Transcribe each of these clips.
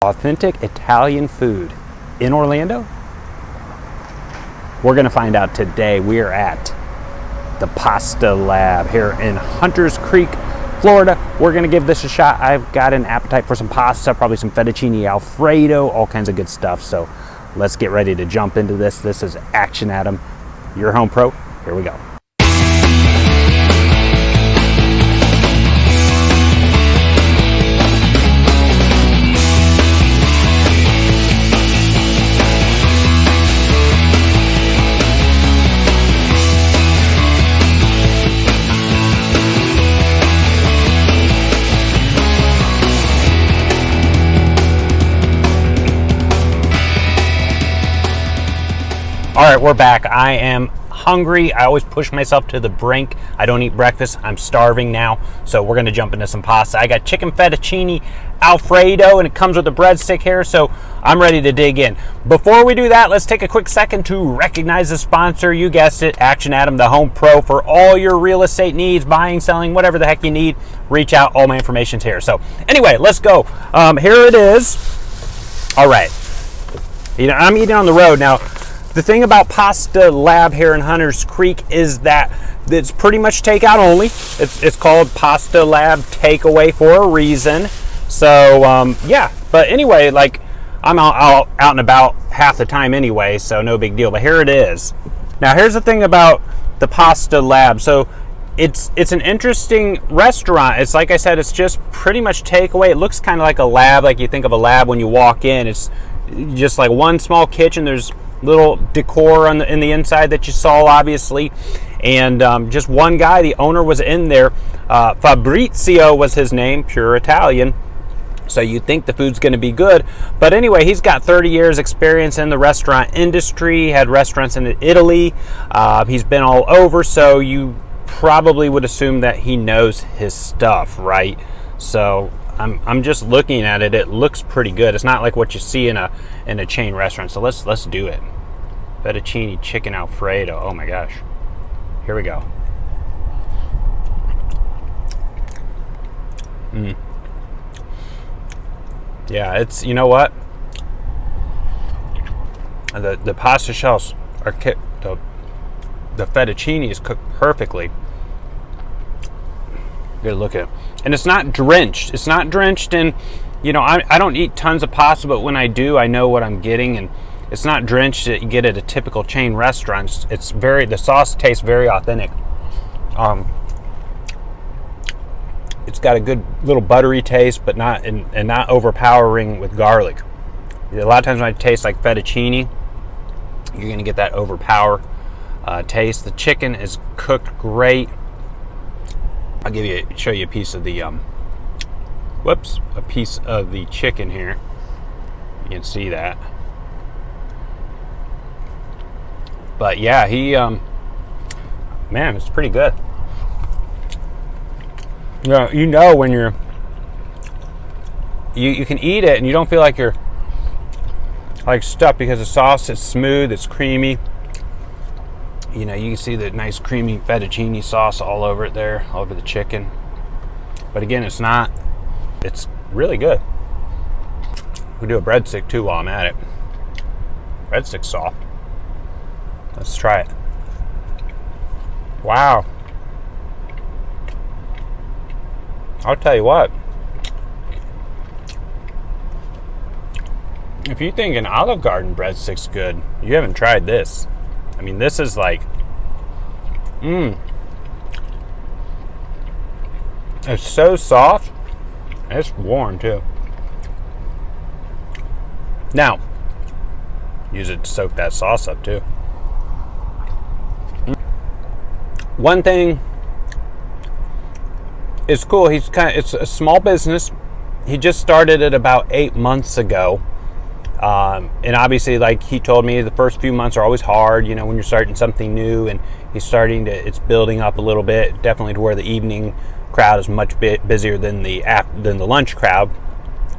Authentic Italian food in Orlando? We're going to find out today. We are at the Pasta Lab here in Hunters Creek, Florida. We're going to give this a shot. I've got an appetite for some pasta, probably some fettuccine alfredo, all kinds of good stuff. So let's get ready to jump into this. This is Action Adam, your home pro. Here we go. All right, we're back. I am hungry. I always push myself to the brink. I don't eat breakfast. I'm starving now. So we're going to jump into some pasta. I got chicken fettuccine alfredo, and it comes with a breadstick here. So I'm ready to dig in. Before we do that, let's take a quick second to recognize the sponsor. You guessed it, Action Adam, the home pro for all your real estate needs, buying, selling, whatever the heck you need. Reach out. All my information's here. So anyway, let's go. Here it is. All right. I'm eating on the road now. The thing about Pasta Lab here in Hunters Creek is that it's pretty much takeout only. It's called Pasta Lab Takeaway for a reason. So yeah, but anyway, like I'm out and about half the time anyway, so no big deal. But here it is. Now here's the thing about the Pasta Lab. So it's an interesting restaurant. It's like I said, it's just pretty much takeaway. It looks kind of like a lab, like you think of a lab when you walk in. It's just like one small kitchen. There's little decor in the inside that you saw, obviously, and just one guy. The owner was in there. Fabrizio was his name, pure Italian. So you think the food's going to be good, but anyway, he's got 30 years experience in the restaurant industry. Had restaurants in Italy. He's been all over, so you probably would assume that he knows his stuff, right? So I'm just looking at it. It looks pretty good. It's not like what you see in a chain restaurant. So let's do it. Fettuccine chicken alfredo. Oh my gosh. Here we go. Yeah, it's, you know what? The pasta shells are the fettuccine is cooked perfectly. Good look at it. And it's not drenched. It's not drenched in, I don't eat tons of pasta, but when I do, I know what I'm getting, and it's not drenched that you get at a typical chain restaurant. The sauce tastes very authentic. It's got a good little buttery taste, but not overpowering with garlic. A lot of times when I taste like fettuccine, you're gonna get that overpower taste. The chicken is cooked great. I'll show you a piece of the piece of the chicken here. You can see that. But yeah, man, it's pretty good. When you can eat it and you don't feel like you're like stuffed, because the sauce is smooth, it's creamy. You can see the nice creamy fettuccine sauce all over it there, all over the chicken. But again, it's really good. We'll do a breadstick too while I'm at it. Breadstick's soft. Let's try it. Wow. I'll tell you what. If you think an Olive Garden breadstick's good, you haven't tried this. I mean, this is like, it's so soft. It's warm too. Now, use it to soak that sauce up too. One thing is cool. It's a small business. He just started it about 8 months ago. And obviously, like he told me, the first few months are always hard, when you're starting something new, and it's building up a little bit, definitely to where the evening crowd is much busier than the lunch crowd.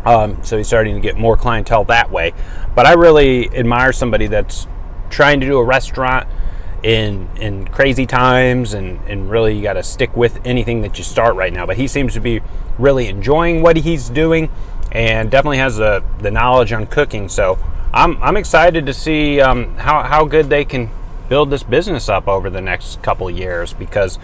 So he's starting to get more clientele that way. But I really admire somebody that's trying to do a restaurant in crazy times, and really you got to stick with anything that you start right now. But he seems to be really enjoying what he's doing. and definitely has the knowledge on cooking. So I'm excited to see how good they can build this business up over the next couple of years, because,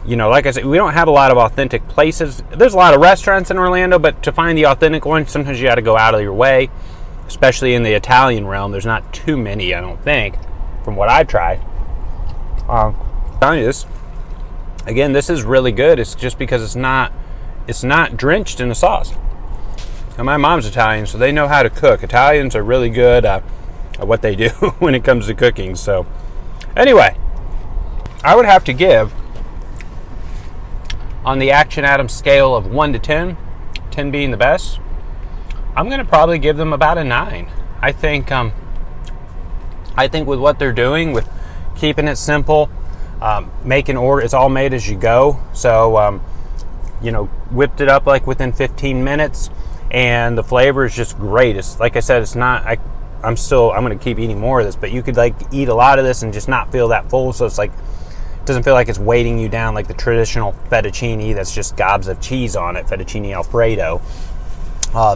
you know, like I said, we don't have a lot of authentic places. There's a lot of restaurants in Orlando, but to find the authentic one, sometimes you got to go out of your way, especially in the Italian realm. There's not too many, I don't think, from what I've tried. Telling you this, again, this is really good. It's just because it's not drenched in the sauce. And my mom's Italian, so they know how to cook. Italians are really good at what they do when it comes to cooking. So anyway, I would have to give, on the Action Adams scale of 1 to 10, 10 being the best, I'm going to probably give them about a 9. I think with what they're doing, with keeping it simple, making order, it's all made as you go. So, you know, whipped it up like within 15 minutes, and the flavor is just great. It's like I said, it's not, I'm going to keep eating more of this, but you could like eat a lot of this and just not feel that full. So it's like, it doesn't feel like it's weighting you down like the traditional fettuccine that's just gobs of cheese on it, fettuccine Alfredo.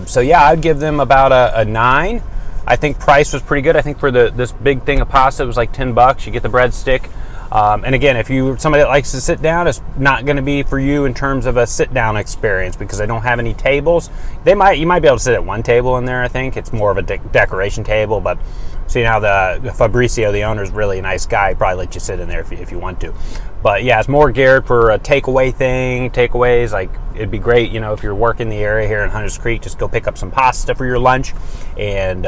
So yeah, I'd give them about a 9. I think price was pretty good. I think for this big thing of pasta, it was like $10. You get the breadstick. And again, if you're somebody that likes to sit down, it's not going to be for you in terms of a sit-down experience, because I don't have any tables. You might be able to sit at one table in there. I think it's more of a decoration table, but see, now the Fabrizio, the owner, is really a nice guy. He'd probably let you sit in there if you want to. But yeah, it's more geared for a takeaway thing. Takeaways, like, it'd be great, you know, if you're working the area here in Hunters Creek, just go pick up some pasta for your lunch, and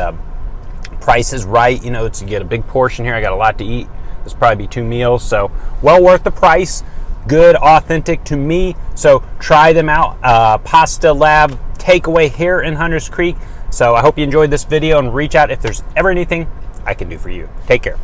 price is right, you know, to get a big portion here. I got a lot to eat. This will probably be 2 meals, so well worth the price. Good, authentic to me. So try them out. Pasta Lab takeaway here in Hunters Creek. So I hope you enjoyed this video, and reach out if there's ever anything I can do for you. Take care.